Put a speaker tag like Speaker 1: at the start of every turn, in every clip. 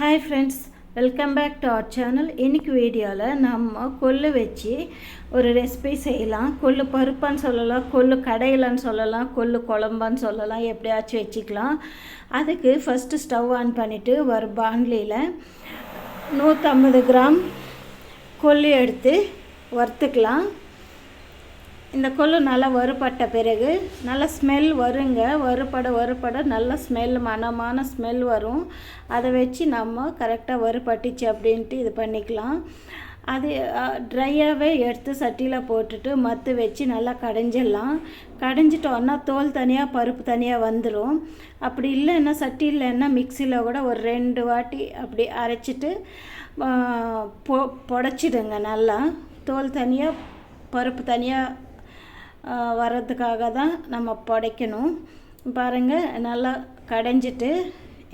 Speaker 1: Hi friends, welcome back to our channel. இன்றைக்கி வீடியோவில் நம்ம கொள்ளு வச்சு ஒரு ரெசிபி செய்யலாம். கொள்ளு பருப்பான்னு சொல்லலாம், கொள்ளு கடையிலன்னு சொல்லலாம், கொள்ளு குழம்பான்னு சொல்லலாம், எப்படியாச்சும் வச்சுக்கலாம். அதுக்கு ஃபஸ்ட்டு ஸ்டவ் ஆன் பண்ணிவிட்டு ஒரு பாண்ட்லியில் 150 கிராம் கொள்ளு எடுத்து வறுத்துக்கலாம். இந்த கொள்ளு நல்லா வறுபட்ட பிறகு நல்லா ஸ்மெல் வருங்க. வறுபட நல்ல ஸ்மெல், மணமான ஸ்மெல் வரும். அதை வச்சு நம்ம கரெக்டாக வறுபட்டுச்சு அப்படின்ட்டு இது பண்ணிக்கலாம். அது ட்ரையாகவே எடுத்து சட்டியில் போட்டுட்டு மத்து வச்சு நல்லா கடைஞ்சிடலாம். கடைஞ்சிட்டோன்னா தோல் தனியாக பருப்பு தனியாக வந்துடும். அப்படி இல்லைன்னா சட்டி இல்லைன்னா மிக்சியில் கூட ஒரு 2 வாட்டி அப்படி அரைச்சிட்டு புடச்சிடுங்க. நல்லா தோல் தனியாக பருப்பு தனியாக வர்றதுக்காக தான் நம்ம புடைக்கணும். பாருங்கள், நல்லா கடைஞ்சிட்டு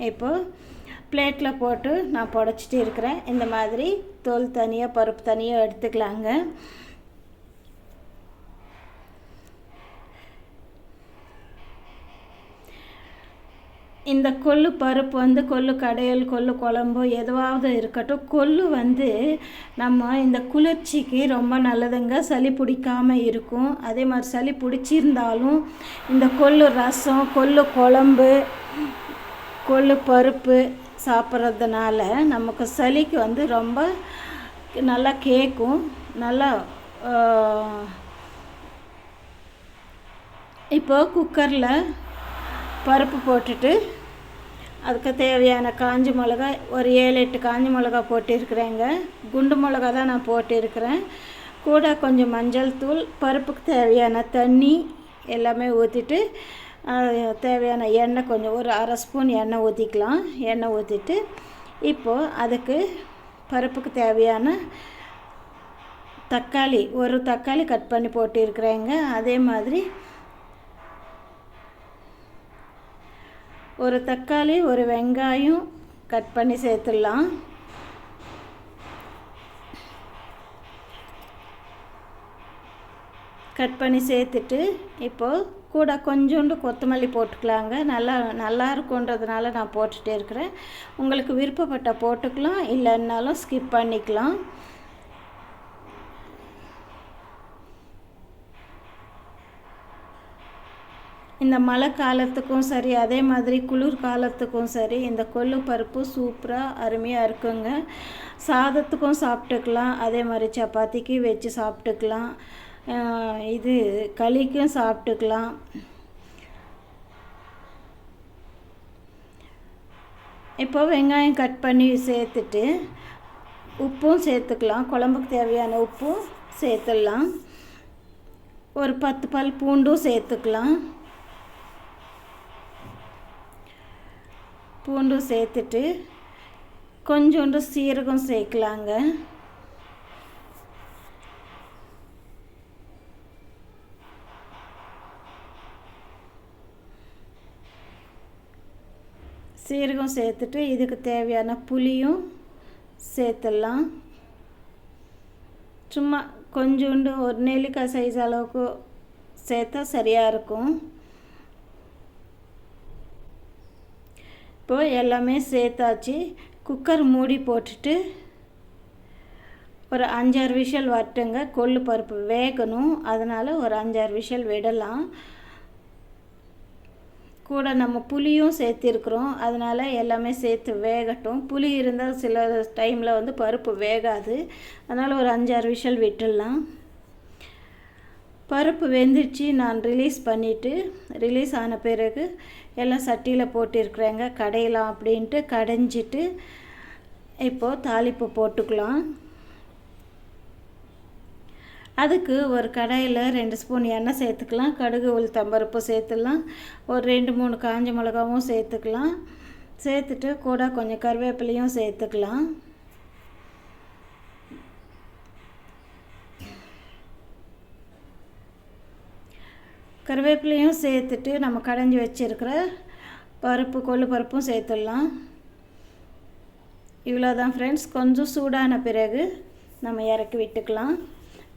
Speaker 1: இப்போது பிளேட்டில் போட்டு நான் புடைச்சிட்டு இருக்கிறேன். இந்த மாதிரி தோல் தனியாக பருப்பு தனியாக எடுத்துக்கலாங்க. இந்த கொள்ளு பருப்பு கொள்ளு கடையல், கொள்ளு குழம்பு எதுவாவது இருக்கட்டும். கொள்ளு நம்ம இந்த குளிர்ச்சிக்கு ரொம்ப நல்லதுங்க. சளி பிடிக்காமல் இருக்கும். அதே மாதிரி சளி பிடிச்சிருந்தாலும் இந்த கொள்ளு ரசம், கொள்ளு குழம்பு, கொள்ளு பருப்பு சாப்பிட்றதுனால நமக்கு சளிக்கு ரொம்ப நல்லா கேட்கும். நல்லா இப்போ குக்கரில் பருப்பு போட்டுட்டு அதுக்கு தேவையான காஞ்சி மிளகா ஒரு 7-8 காஞ்சி மிளகா போட்டிருக்கிறேங்க. குண்டு மிளகா தான் நான் போட்டிருக்கிறேன். கூட கொஞ்சம் மஞ்சள் தூள், பருப்புக்கு தேவையான தண்ணி எல்லாமே ஊற்றிட்டு தேவையான எண்ணெய் கொஞ்சம் ஒரு 1/2 ஸ்பூன் எண்ணெய் ஊற்றிக்கலாம். எண்ணெய் ஊற்றிட்டு இப்போது அதுக்கு பருப்புக்கு தேவையான தக்காளி, ஒரு தக்காளி கட் பண்ணி போட்டிருக்கிறேங்க. அதே மாதிரி ஒரு தக்காளி, ஒரு வெங்காயம் கட் பண்ணி சேர்த்துடலாம். கட் பண்ணி சேர்த்துட்டு இப்போது கூட கொஞ்சோண்டு கொத்தமல்லி போட்டுக்கலாங்க. நல்லா இருக்குன்றதுனால நான் போட்டுகிட்டே இருக்கிறேன். உங்களுக்கு விருப்பப்பட்ட போட்டுக்கலாம், இல்லைன்னாலும் ஸ்கிப் பண்ணிக்கலாம். இந்த மழை காலத்துக்கும் சரி, அதே மாதிரி குளிர் காலத்துக்கும் சரி, இந்த கொள்ளு பருப்பு சூப்பராக அருமையாக இருக்குங்க. சாதத்துக்கும் சாப்பிட்டுக்கலாம், அதே மாதிரி சப்பாத்திக்கு வச்சு சாப்பிட்டுக்கலாம், இது களிக்கும் சாப்பிட்டுக்கலாம். இப்போ வெங்காயம் கட் பண்ணி சேர்த்துட்டு உப்பும் சேர்த்துக்கலாம். குழம்புக்கு தேவையான உப்பும் சேர்த்துடலாம். ஒரு 10 பல் பூண்டும் சேர்த்துக்கலாம். பூண்டும் சேர்த்துட்டு கொஞ்சோண்டு சீரகம் சேர்க்கலாங்க. சீரகம் சேர்த்துட்டு இதுக்கு தேவையான புளியும் சேர்த்துடலாம். சும்மா கொஞ்சோண்டு ஒரு நெல்லிக்காய் சைஸ் அளவுக்கு சேர்த்தா சரியாக இருக்கும். இப்போது எல்லாமே சேர்த்தாச்சு. குக்கர் மூடி போட்டுட்டு ஒரு 5-6 விசில் வரட்டுங்க. கொள்ளு பருப்பு வேகணும், அதனால் ஒரு 5-6 விசில் விடலாம். கூட நம்ம புளியும் சேர்த்திருக்கிறோம், அதனால் எல்லாமே சேர்த்து வேகட்டும். புளி இருந்தால் சில டைமில் பருப்பு வேகாது, அதனால் ஒரு 5-6 விசில் விட்டுடலாம். பருப்பு வெந்துடுச்சு. நான் ரிலீஸ் ஆன பிறகு எல்லாம் சட்டியில் போட்டிருக்கிறேங்க. கடையலாம் அப்படின்ட்டு கடைஞ்சிட்டு இப்போது தாளிப்பு போட்டுக்கலாம். அதுக்கு ஒரு கடாயில் 2 ஸ்பூன் எண்ணெய் சேர்த்துக்கலாம். கடுகு, உளுத்தம்பருப்பு சேர்த்துக்கலாம். ஒரு 2-3 காஞ்ச மிளகாவும் சேர்த்துக்கலாம். சேர்த்துட்டு கூட கொஞ்சம் கருவேப்பிலையும் சேர்த்துக்கலாம். கருவேப்பிலையும் சேர்த்துட்டு நம்ம கடைஞ்சி வச்சுருக்கிற கொள்ளு பருப்பும் சேர்த்துடலாம். இவ்வளோதான் ஃப்ரெண்ட்ஸ். கொஞ்சம் சூடான பிறகு நம்ம இறக்கி விட்டுக்கலாம்.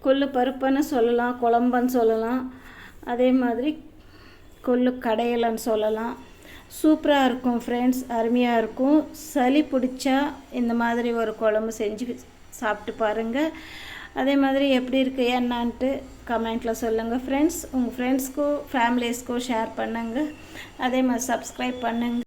Speaker 1: கொள்ளு பருப்புன்னு சொல்லலாம், குழம்புன்னு சொல்லலாம், அதே மாதிரி கொள்ளு கடையலன்னு சொல்லலாம். சூப்பராக இருக்கும் ஃப்ரெண்ட்ஸ், அருமையாக இருக்கும். சளி பிடிச்சா இந்த மாதிரி ஒரு குழம்பு செஞ்சு சாப்பிட்டு பாருங்கள். அதே மாதிரி எப்படி இருக்குது என்னான்ட்டு கமெண்ட்டில் சொல்லுங்கள் ஃப்ரெண்ட்ஸ். உங்கள் ஃப்ரெண்ட்ஸ்க்கும் ஃபேமிலிஸ்க்கும் ஷேர் பண்ணுங்கள். அதே மாதிரி சப்ஸ்கிரைப் பண்ணுங்கள்.